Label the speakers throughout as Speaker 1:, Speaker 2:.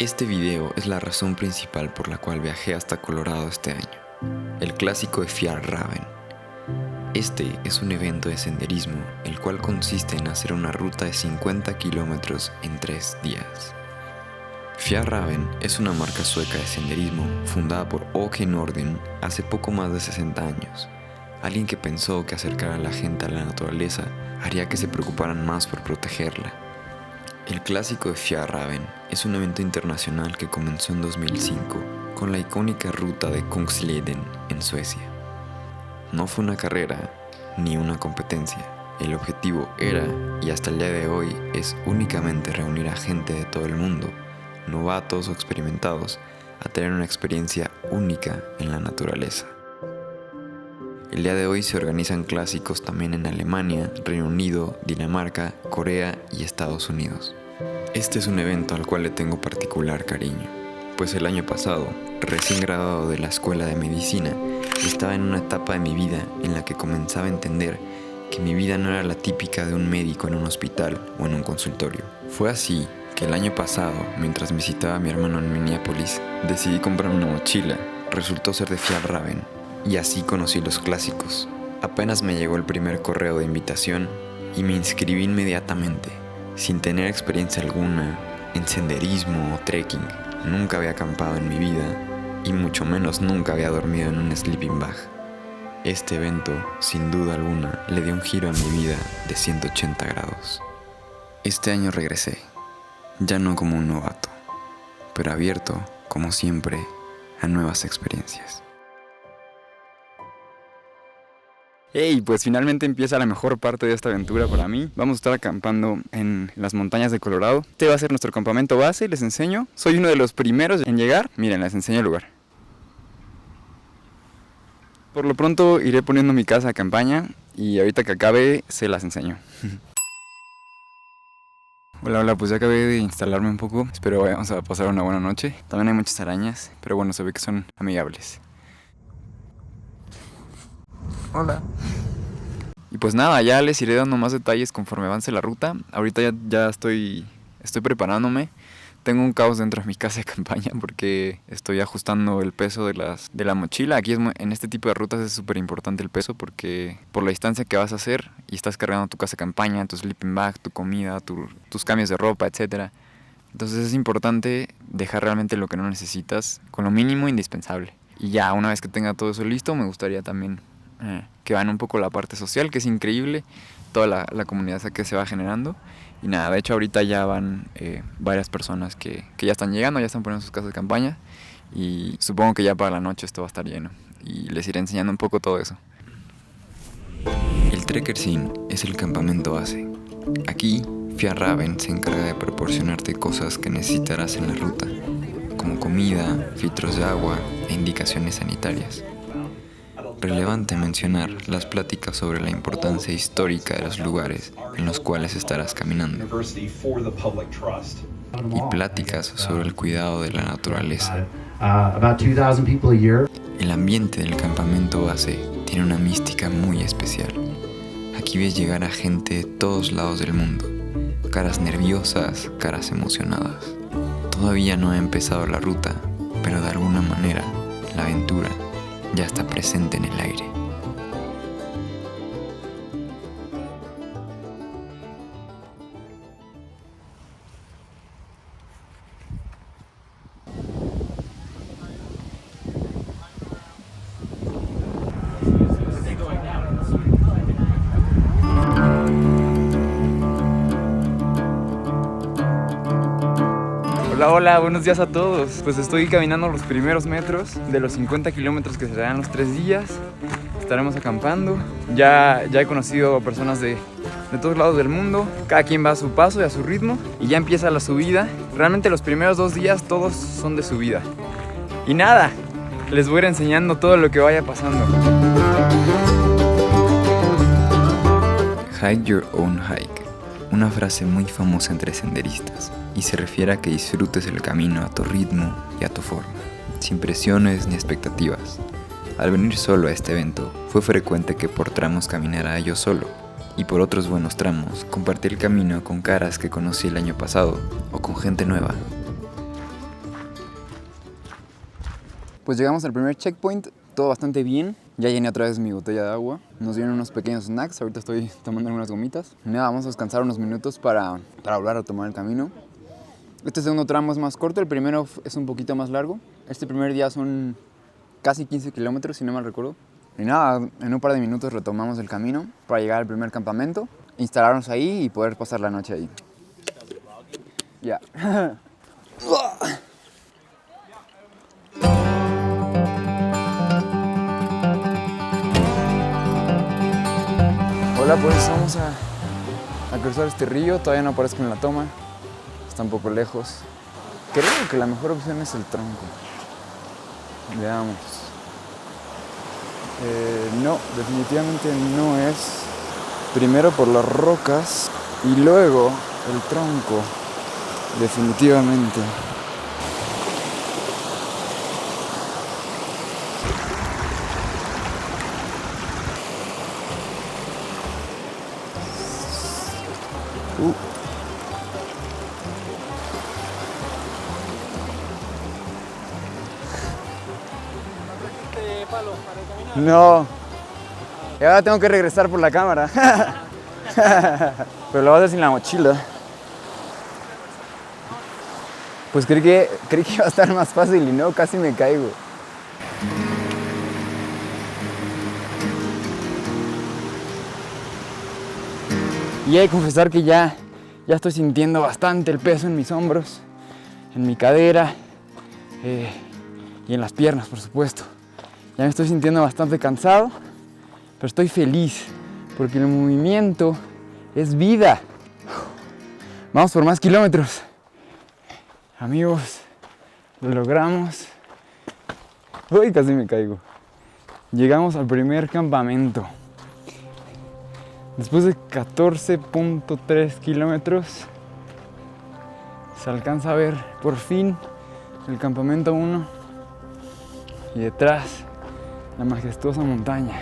Speaker 1: Este video es la razón principal por la cual viajé hasta Colorado este año, el clásico de Fjällräven. Este es un evento de senderismo, el cual consiste en hacer una ruta de 50 kilómetros en 3 días. Fjällräven es una marca sueca de senderismo fundada por Åke Norden hace poco más de 60 años, alguien que pensó que acercar a la gente a la naturaleza haría que se preocuparan más por protegerla. El clásico de Fjällräven es un evento internacional que comenzó en 2005 con la icónica ruta de Kungsleden en Suecia. No fue una carrera ni una competencia. El objetivo era, y hasta el día de hoy, es únicamente reunir a gente de todo el mundo, novatos o experimentados, a tener una experiencia única en la naturaleza. El día de hoy se organizan clásicos también en Alemania, Reino Unido, Dinamarca, Corea y Estados Unidos. Este es un evento al cual le tengo particular cariño, pues el año pasado, recién graduado de la escuela de medicina, estaba en una etapa de mi vida en la que comenzaba a entender que mi vida no era la típica de un médico en un hospital o en un consultorio. Fue así que el año pasado, mientras visitaba a mi hermano en Minneapolis, decidí comprarme una mochila. Resultó ser de Fjällräven. Y así conocí los clásicos. Apenas me llegó el primer correo de invitación y me inscribí inmediatamente, sin tener experiencia alguna en senderismo o trekking. Nunca había acampado en mi vida y mucho menos nunca había dormido en un sleeping bag. Este evento, sin duda alguna, le dio un giro a mi vida de 180 grados. Este año regresé, ya no como un novato, pero abierto, como siempre, a nuevas experiencias.
Speaker 2: Hey, pues finalmente empieza la mejor parte de esta aventura para mí. Vamos a estar acampando en las montañas de Colorado. Este va a ser nuestro campamento base, les enseño. Soy uno de los primeros en llegar. Miren, les enseño el lugar. Por lo pronto iré poniendo mi casa de campaña y ahorita que acabe se las enseño. Hola, pues ya acabé de instalarme un poco. Espero vamos a pasar una buena noche. También hay muchas arañas, pero bueno, se ve que son amigables. Hola. Y pues nada, ya les iré dando más detalles conforme avance la ruta. Ahorita ya estoy preparándome. Tengo un caos dentro de mi casa de campaña porque estoy ajustando el peso de la mochila. Aquí en este tipo de rutas es súper importante el peso porque por la distancia que vas a hacer y estás cargando tu casa de campaña, tu sleeping bag, tu comida, tus cambios de ropa, etc. Entonces es importante dejar realmente lo que no necesitas con lo mínimo indispensable. Y ya una vez que tenga todo eso listo, me gustaría también que vean un poco la parte social, que es increíble, toda la comunidad que se va generando. Y nada, de hecho ahorita ya van varias personas que ya están llegando, ya están poniendo sus casas de campaña y supongo que ya para la noche esto va a estar lleno y les iré enseñando un poco todo eso.
Speaker 1: El Trekkersin es el campamento base. Aquí, Fjällräven se encarga de proporcionarte cosas que necesitarás en la ruta, como comida, filtros de agua e indicaciones sanitarias. Relevante mencionar las pláticas sobre la importancia histórica de los lugares en los cuales estarás caminando y pláticas sobre el cuidado de la naturaleza. El ambiente del campamento base tiene una mística muy especial. Aquí ves llegar a gente de todos lados del mundo, caras nerviosas, caras emocionadas. Todavía no ha empezado la ruta, pero de alguna manera la aventura ya está presente en el aire.
Speaker 2: Hola, buenos días a todos. Pues estoy caminando los primeros metros de los 50 kilómetros que serán los 3 días. Estaremos acampando. Ya he conocido a personas de todos lados del mundo. Cada quien va a su paso y a su ritmo. Y ya empieza la subida. Realmente los primeros 2 días todos son de subida. Y nada, les voy a ir enseñando todo lo que vaya pasando.
Speaker 1: Hike your own hike. Una frase muy famosa entre senderistas y se refiere a que disfrutes el camino a tu ritmo y a tu forma, sin presiones ni expectativas. Al venir solo a este evento, fue frecuente que por tramos caminara yo solo y por otros buenos tramos compartí el camino con caras que conocí el año pasado o con gente nueva.
Speaker 2: Pues llegamos al primer checkpoint, todo bastante bien. Ya llené otra vez mi botella de agua. Nos dieron unos pequeños snacks, ahorita estoy tomando unas gomitas. Nada, vamos a descansar unos minutos para volver a tomar el camino. Este segundo tramo es más corto, el primero es un poquito más largo. Este primer día son casi 15 kilómetros, si no mal recuerdo. Y nada, en un par de minutos retomamos el camino para llegar al primer campamento, instalarnos ahí y poder pasar la noche ahí. Ya. Hola, pues vamos a cruzar este río, todavía no aparezco en la toma, está un poco lejos. Creo que la mejor opción es el tronco. Veamos. No, definitivamente no es. Primero por las rocas y luego el tronco. Definitivamente. No. Y ahora tengo que regresar por la cámara. Pero lo voy a hacer sin la mochila. Pues creí que iba a estar más fácil y no, casi me caigo. Y hay que confesar que ya estoy sintiendo bastante el peso en mis hombros, en mi cadera y en las piernas, por supuesto. Ya me estoy sintiendo bastante cansado, pero estoy feliz porque el movimiento es vida. Vamos por más kilómetros. Amigos, lo logramos. Uy, casi me caigo. Llegamos al primer campamento. Después de 14.3 kilómetros, se alcanza a ver por fin el campamento 1 y detrás la majestuosa montaña.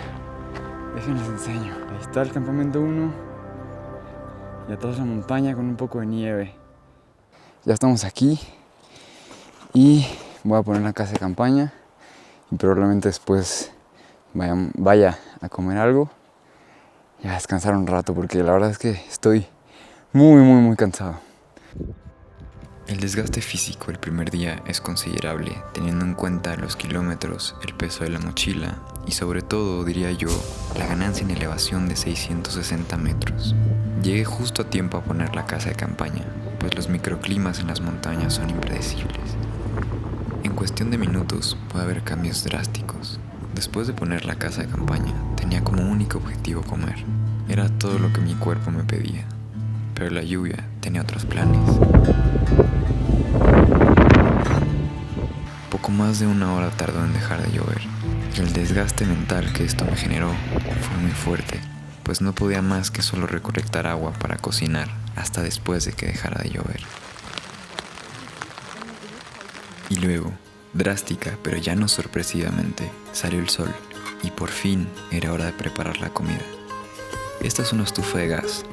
Speaker 2: Déjenles enseño. Ahí está el campamento 1 y atrás la montaña con un poco de nieve. Ya estamos aquí y voy a poner la casa de campaña y probablemente después vaya a comer algo y a descansar un rato porque la verdad es que estoy muy cansado.
Speaker 1: El desgaste físico el primer día es considerable, teniendo en cuenta los kilómetros, el peso de la mochila y sobre todo, diría yo, la ganancia en elevación de 660 metros. Llegué justo a tiempo a poner la casa de campaña, pues los microclimas en las montañas son impredecibles. En cuestión de minutos puede haber cambios drásticos. Después de poner la casa de campaña, tenía como único objetivo comer. Era todo lo que mi cuerpo me pedía, pero la lluvia tenía otros planes. Poco más de una hora tardó en dejar de llover, y el desgaste mental que esto me generó fue muy fuerte, pues no podía más que solo recolectar agua para cocinar hasta después de que dejara de llover. Y luego, drástica pero ya no sorpresivamente, salió el sol, y por fin era hora de preparar la comida. Esta es una estufa de gas,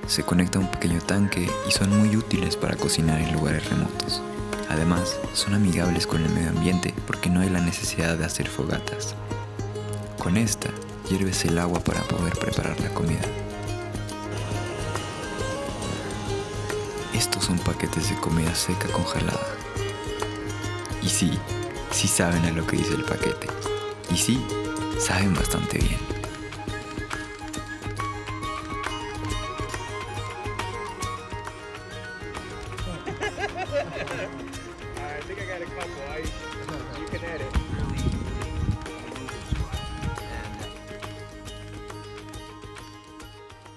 Speaker 1: se conecta a un pequeño tanque y son muy útiles para cocinar en lugares remotos. Además, son amigables con el medio ambiente porque no hay la necesidad de hacer fogatas. Con esta, hierves el agua para poder preparar la comida. Estos son paquetes de comida seca congelada. Y sí saben a lo que dice el paquete. Y sí, saben bastante bien.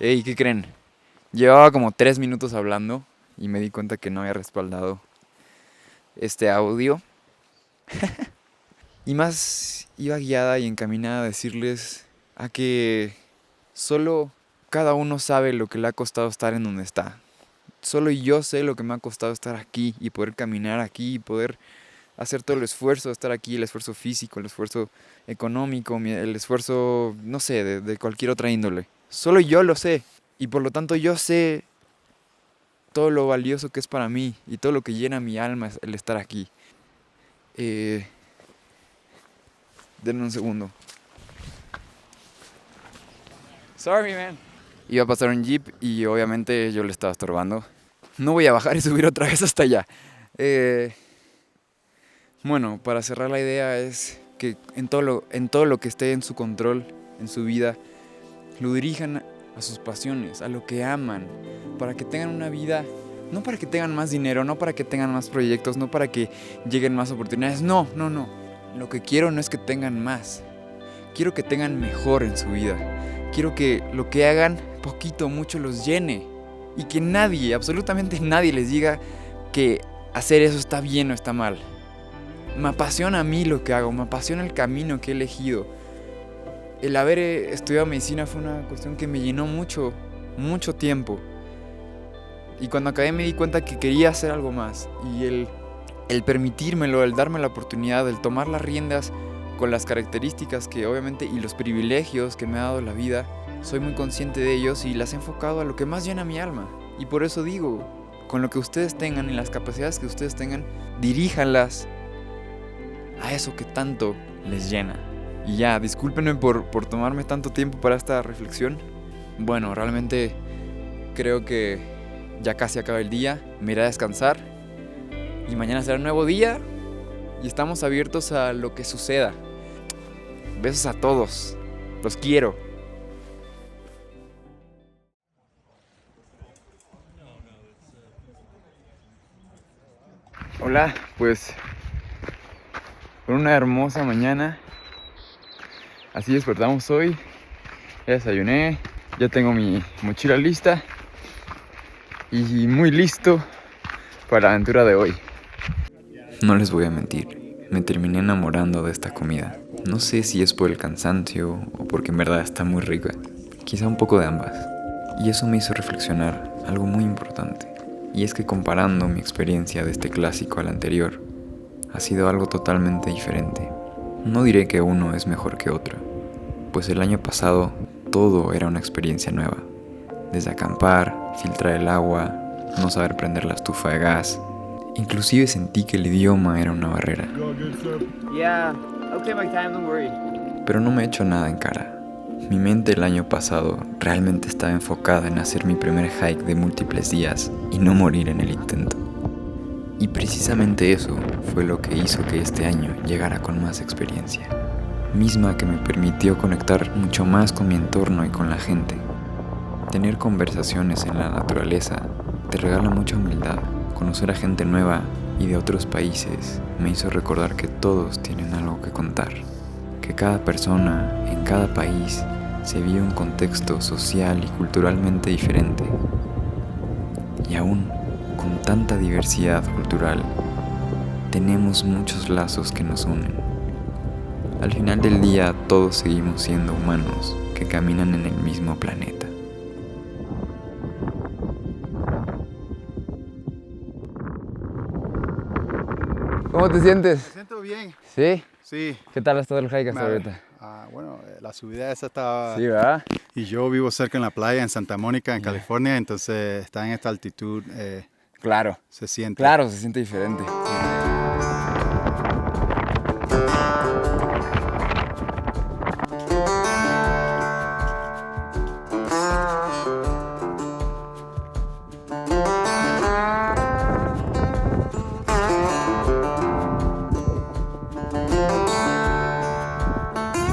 Speaker 2: Ey, ¿qué creen? Llevaba como 3 minutos hablando y me di cuenta que no había respaldado este audio. Y más iba guiada y encaminada a decirles a que solo cada uno sabe lo que le ha costado estar en donde está. Solo yo sé lo que me ha costado estar aquí y poder caminar aquí y poder hacer todo el esfuerzo de estar aquí, el esfuerzo físico, el esfuerzo económico, el esfuerzo, no sé, de cualquier otra índole. Solo yo lo sé y por lo tanto yo sé todo lo valioso que es para mí y todo lo que llena mi alma es el estar aquí. Denme un segundo. Sorry, man. Iba a pasar un jeep y obviamente yo le estaba estorbando. No voy a bajar y subir otra vez hasta allá. Bueno, para cerrar la idea es que en todo lo que esté en su control, en su vida, lo dirijan a sus pasiones, a lo que aman, para que tengan una vida, no para que tengan más dinero, no para que tengan más proyectos, no para que lleguen más oportunidades, no. Lo que quiero no es que tengan más, quiero que tengan mejor en su vida, quiero que lo que hagan, poquito o mucho, los llene y que nadie, absolutamente nadie les diga que hacer eso está bien o está mal. Me apasiona a mí lo que hago, me apasiona el camino que he elegido. El haber estudiado medicina fue una cuestión que me llenó mucho tiempo. Y cuando acabé me di cuenta que quería hacer algo más. Y el permitírmelo, el darme la oportunidad, el tomar las riendas con las características que obviamente y los privilegios que me ha dado la vida, soy muy consciente de ellos y las he enfocado a lo que más llena mi alma. Y por eso digo, con lo que ustedes tengan y las capacidades que ustedes tengan, diríjanlas a eso que tanto les llena. Y ya, discúlpenme por tomarme tanto tiempo para esta reflexión. Bueno, realmente creo que ya casi acaba el día, me iré a descansar y mañana será un nuevo día y estamos abiertos a lo que suceda. Besos a todos, los quiero. Hola, pues con una hermosa mañana, así despertamos hoy, ya desayuné, ya tengo mi mochila lista y muy listo para la aventura de hoy.
Speaker 1: No les voy a mentir, me terminé enamorando de esta comida. No sé si es por el cansancio o porque en verdad está muy rica, quizá un poco de ambas. Y eso me hizo reflexionar algo muy importante, y es que comparando mi experiencia de este clásico al anterior, ha sido algo totalmente diferente. No diré que uno es mejor que otro, pues el año pasado todo era una experiencia nueva. Desde acampar, filtrar el agua, no saber prender la estufa de gas. Inclusive sentí que el idioma era una barrera. Pero no me echo nada en cara. Mi mente el año pasado realmente estaba enfocada en hacer mi primer hike de múltiples días y no morir en el intento. Y precisamente eso fue lo que hizo que este año llegara con más experiencia, misma que me permitió conectar mucho más con mi entorno y con la gente. Tener conversaciones en la naturaleza te regala mucha humildad. Conocer a gente nueva y de otros países me hizo recordar que todos tienen algo que contar, que cada persona en cada país se vive un contexto social y culturalmente diferente. Y aún con tanta diversidad cultural, tenemos muchos lazos que nos unen. Al final del día, todos seguimos siendo humanos que caminan en el mismo planeta.
Speaker 2: ¿Cómo te sientes?
Speaker 3: Me siento bien.
Speaker 2: ¿Sí?
Speaker 3: Sí.
Speaker 2: ¿Qué tal ha estado el hike hasta ahorita?
Speaker 3: Bueno, la subida esa estaba...
Speaker 2: Sí, ¿verdad?
Speaker 3: Y yo vivo cerca en la playa, en Santa Mónica, en California, entonces estar en esta altitud
Speaker 2: Claro.
Speaker 3: se siente.
Speaker 2: Claro, se siente diferente.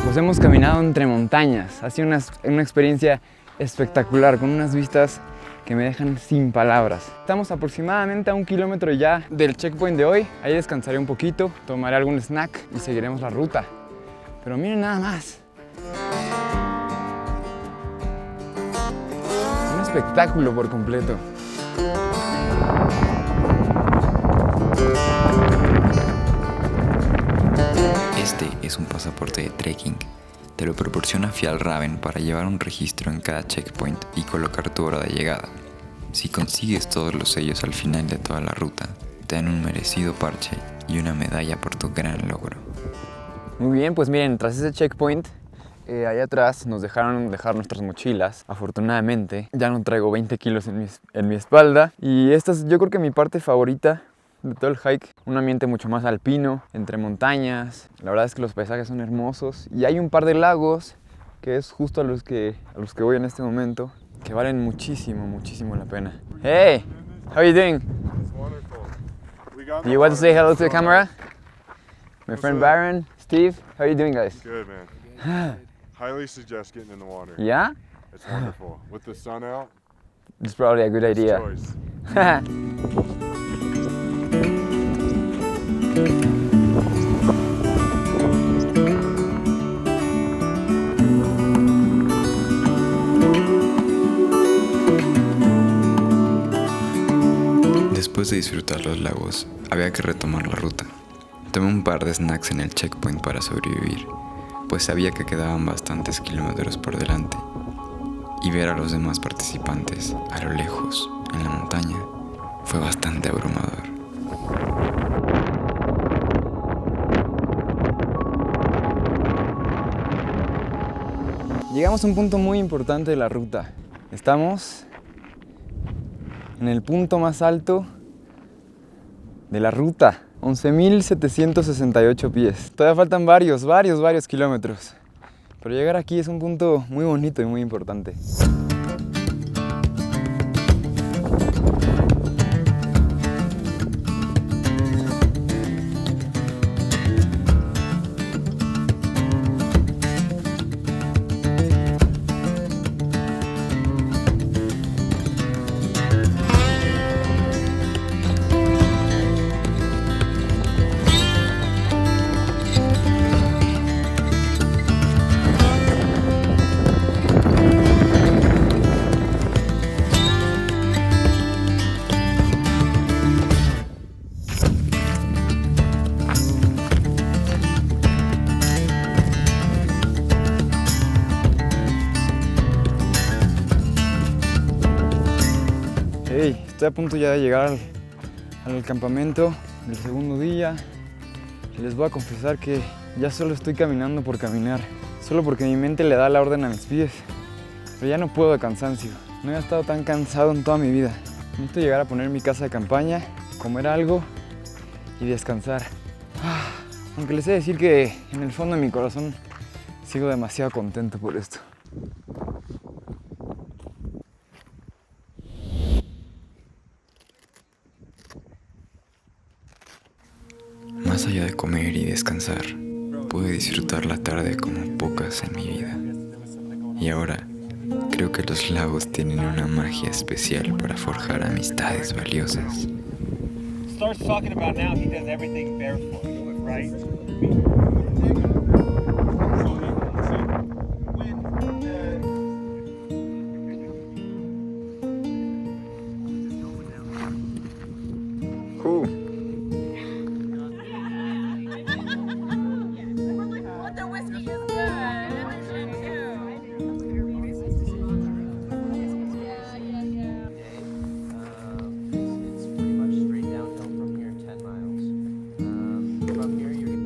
Speaker 2: Pues hemos caminado entre montañas, ha sido una experiencia espectacular, con unas vistas que me dejan sin palabras. Estamos aproximadamente a 1 kilómetro ya del checkpoint de hoy. Ahí descansaré un poquito, tomaré algún snack y seguiremos la ruta. Pero miren nada más. Un espectáculo por completo.
Speaker 1: Este es un pasaporte de trekking. Te lo proporciona Fjällräven para llevar un registro en cada checkpoint y colocar tu hora de llegada. Si consigues todos los sellos al final de toda la ruta, te dan un merecido parche y una medalla por tu gran logro.
Speaker 2: Muy bien, pues miren, tras ese checkpoint, allá atrás nos dejaron dejar nuestras mochilas. Afortunadamente, ya no traigo 20 kilos en mi espalda. Y esta es, yo creo que mi parte favorita de todo el hike. Un ambiente mucho más alpino, entre montañas. La verdad es que los paisajes son hermosos. Y hay un par de lagos, que es justo a los que voy en este momento, que valen muchísimo, muchísimo la pena. Hey, how are you doing? Do you want to say hello to the camera? My friend Baron, Steve, how are you doing, guys?
Speaker 4: Good, man. Highly suggest getting in the water.
Speaker 2: Yeah?
Speaker 4: It's wonderful. With the sun out,
Speaker 2: It's probably a good idea.
Speaker 4: choice.
Speaker 1: Después de disfrutar los lagos, había que retomar la ruta. Tomé un par de snacks en el checkpoint para sobrevivir, pues sabía que quedaban bastantes kilómetros por delante. Y ver a los demás participantes a lo lejos, en la montaña, fue bastante abrumador.
Speaker 2: Llegamos a un punto muy importante de la ruta. Estamos en el punto más alto de la ruta, 11.768 pies. Todavía faltan varios kilómetros. Pero llegar aquí es un punto muy bonito y muy importante. Hey, estoy a punto ya de llegar al campamento del segundo día y les voy a confesar que ya solo estoy caminando por caminar, solo porque mi mente le da la orden a mis pies, pero ya no puedo de cansancio. No he estado tan cansado en toda mi vida. Necesito llegar a poner mi casa de campaña, comer algo y descansar. Aunque les he de decir que en el fondo de mi corazón sigo demasiado contento por esto.
Speaker 1: Más allá de comer y descansar, pude disfrutar la tarde como pocas en mi vida. Y ahora, creo que los lagos tienen una magia especial para forjar amistades valiosas.
Speaker 5: Starts talking about now he does everything barefoot, right?
Speaker 6: The whiskey is good. And the gin too.
Speaker 7: It's pretty much straight downhill from here, 10 miles. From here, you're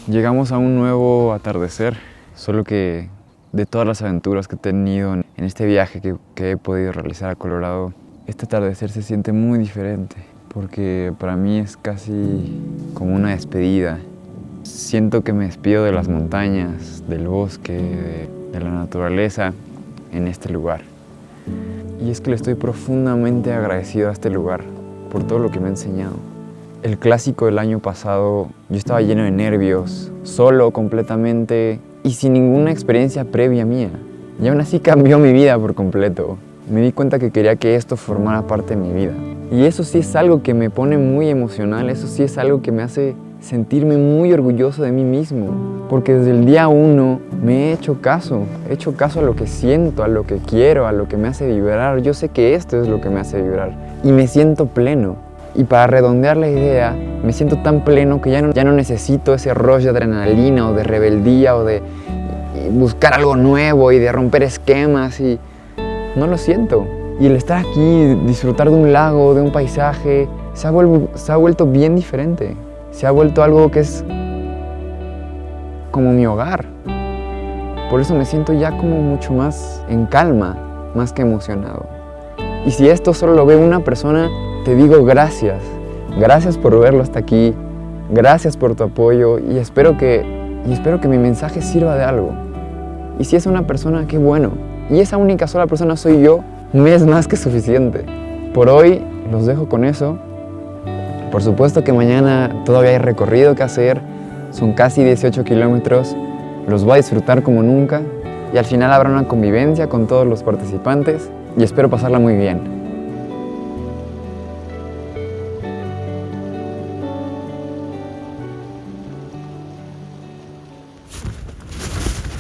Speaker 2: Llegamos a un nuevo atardecer, solo que de todas las aventuras que he tenido en este viaje que he podido realizar a Colorado, este atardecer se siente muy diferente, porque para mí es casi como una despedida. Siento que me despido de las montañas, del bosque, de la naturaleza en este lugar. Y es que le estoy profundamente agradecido a este lugar por todo lo que me ha enseñado. El clásico del año pasado, yo estaba lleno de nervios, solo completamente y sin ninguna experiencia previa mía. Y aún así cambió mi vida por completo. Me di cuenta que quería que esto formara parte de mi vida. Y eso sí es algo que me pone muy emocional, eso sí es algo que me hace sentirme muy orgulloso de mí mismo. Porque desde el día 1 me he hecho caso a lo que siento, a lo que quiero, a lo que me hace vibrar. Yo sé que esto es lo que me hace vibrar y me siento pleno. Y para redondear la idea, me siento tan pleno que ya no necesito ese rush de adrenalina o de rebeldía o de buscar algo nuevo y de romper esquemas y no lo siento. Y el estar aquí, disfrutar de un lago, de un paisaje, se ha vuelto bien diferente. Se ha vuelto algo que es como mi hogar. Por eso me siento ya como mucho más en calma, más que emocionado. Y si esto solo lo ve una persona, te digo gracias. Gracias por verlo hasta aquí. Gracias por tu apoyo y espero que mi mensaje sirva de algo. Y si es una persona, qué bueno. Y esa única sola persona soy yo, me es más que suficiente. Por hoy los dejo con eso. Por supuesto que mañana todavía hay recorrido que hacer. Son casi 18 kilómetros. Los voy a disfrutar como nunca. Y al final habrá una convivencia con todos los participantes. Y espero pasarla muy bien.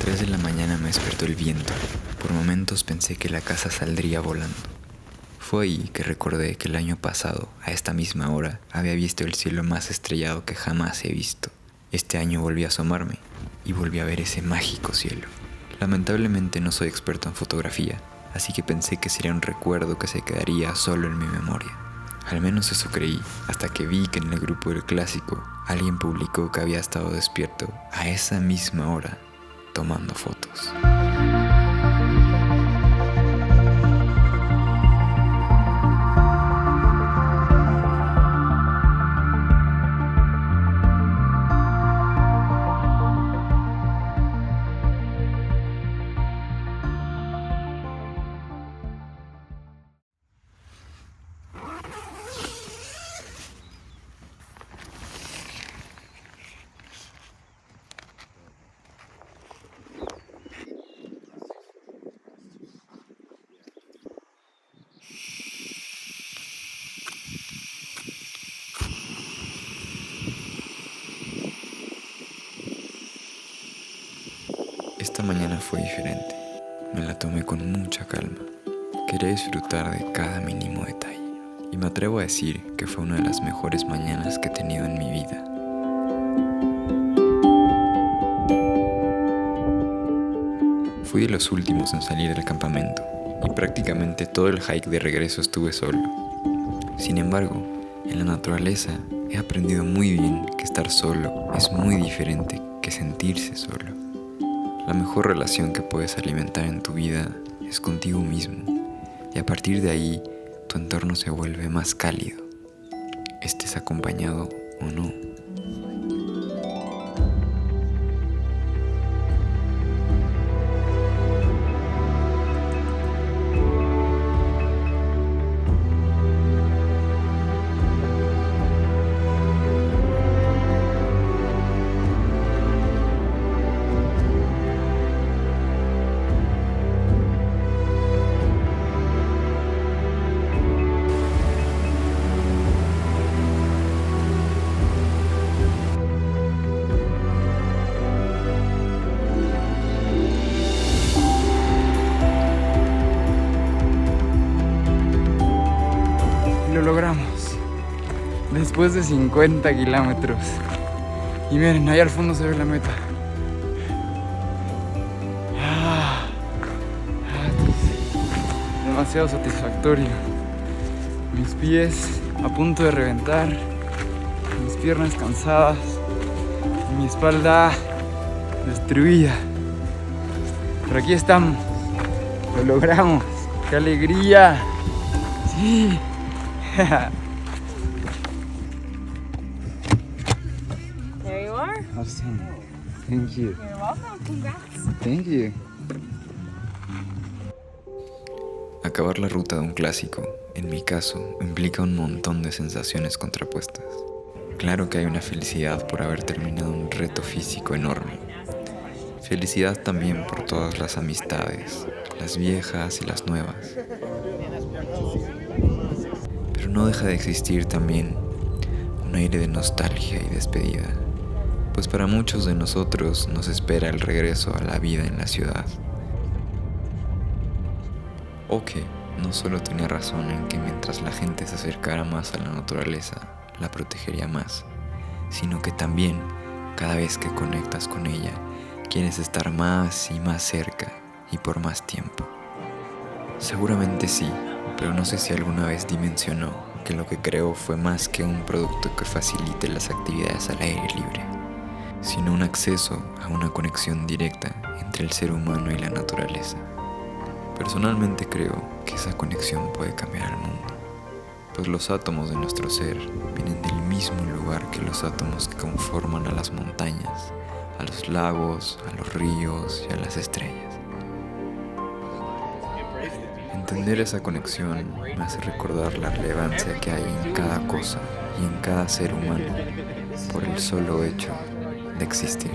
Speaker 1: 3 de la mañana me despertó el viento. Por momentos pensé que la casa saldría volando. Fue ahí que recordé que el año pasado, a esta misma hora, había visto el cielo más estrellado que jamás he visto. Este año volví a asomarme y volví a ver ese mágico cielo. Lamentablemente no soy experto en fotografía, así que pensé que sería un recuerdo que se quedaría solo en mi memoria. Al menos eso creí, hasta que vi que en el grupo del clásico alguien publicó que había estado despierto a esa misma hora tomando fotos. Esta mañana fue diferente. Me la tomé con mucha calma. Quería disfrutar de cada mínimo detalle. Y me atrevo a decir que fue una de las mejores mañanas que he tenido en mi vida. Fui de los últimos en salir del campamento y prácticamente todo el hike de regreso estuve solo. Sin embargo, en la naturaleza he aprendido muy bien que estar solo es muy diferente que sentirse solo. La mejor relación que puedes alimentar en tu vida es contigo mismo, y a partir de ahí tu entorno se vuelve más cálido, estés acompañado o no.
Speaker 2: Lo logramos. Después de 50 kilómetros. Y miren, ahí al fondo se ve la meta. Demasiado satisfactorio. Mis pies a punto de reventar. Mis piernas cansadas. Y mi espalda destruida. Pero aquí estamos. Lo logramos. ¡Qué alegría! Sí.
Speaker 6: There you are.
Speaker 2: Awesome. Thank you.
Speaker 6: You're welcome. Congrats.
Speaker 2: Thank you.
Speaker 1: Acabar la ruta de un clásico, en mi caso, implica un montón de sensaciones contrapuestas. Claro que hay una felicidad por haber terminado un reto físico enorme. Felicidad también por todas las amistades, las viejas y las nuevas. Pero no deja de existir también un aire de nostalgia y despedida, pues para muchos de nosotros nos espera el regreso a la vida en la ciudad. Oke no solo tenía razón en que mientras la gente se acercara más a la naturaleza, la protegería más, sino que también, cada vez que conectas con ella, quieres estar más y más cerca y por más tiempo. Seguramente sí, pero no sé si alguna vez dimensionó que lo que creó fue más que un producto que facilite las actividades al aire libre, sino un acceso a una conexión directa entre el ser humano y la naturaleza. Personalmente creo que esa conexión puede cambiar el mundo, pues los átomos de nuestro ser vienen del mismo lugar que los átomos que conforman a las montañas, a los lagos, a los ríos y a las estrellas. Entender esa conexión me hace recordar la relevancia que hay en cada cosa y en cada ser humano por el solo hecho de existir.